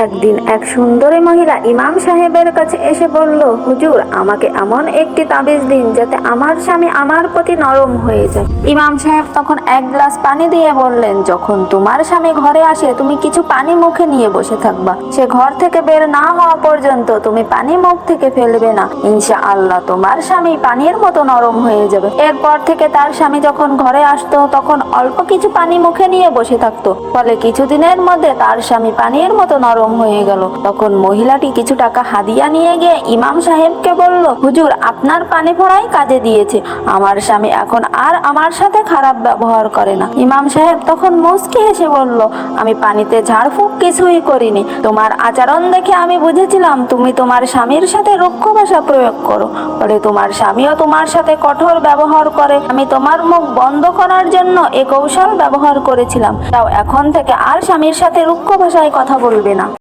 একদিন এক সুন্দরী মহিলা ইমাম সাহেবের কাছে এসে বলল, হুজুর, আমাকে এমন একটি তাবিজ দিন যাতে আমার স্বামী আমার প্রতি নরম হয়ে যায়। ইমাম সাহেব তখন এক গ্লাস পানি দিয়ে বললেন, যখন তোমার স্বামী ঘরে আসে তুমি কিছু পানি মুখে নিয়ে বসে থাকবা। সে ঘর থেকে বের না হওয়া পর্যন্ত তুমি পানি মুখ থেকে ফেলবে না। ইনশাআল্লাহ তোমার স্বামী পানির মতো নরম হয়ে যাবে। এরপর থেকে তার স্বামী যখন ঘরে আসতো তখন অল্প কিছু পানি মুখে নিয়ে বসে থাকতো। ফলে কিছুদিনের মধ্যে তার স্বামী পানির মতো নরম হয়ে গেল। তখন মহিলাটি কিছু টাকা হাদিয়া নিয়ে গিয়ে ইমাম সাহেবকে বলল, হুজুর, আপনার পানি পড়াই কাজে দিয়েছে। আমার স্বামী এখন আর আমার সাথে খারাপ ব্যবহার করে না। ইমাম সাহেব তখন মুচকি হেসে বলল, আমি পানিতে ঝাড়ফুঁক কিছুই করিনি। তোমার আচরণ দেখে আমি বুঝেছিলাম তুমি তোমার স্বামীর সাথে রুক্ষ ভাষা প্রয়োগ করো, ফলে তোমার স্বামীও তোমার সাথে কঠোর ব্যবহার করে। আমি তোমার মুখ বন্ধ করার জন্য এ কৌশল ব্যবহার করেছিলাম। তাও এখন থেকে আর স্বামীর সাথে রুক্ষ ভাষায় কথা বলবে না।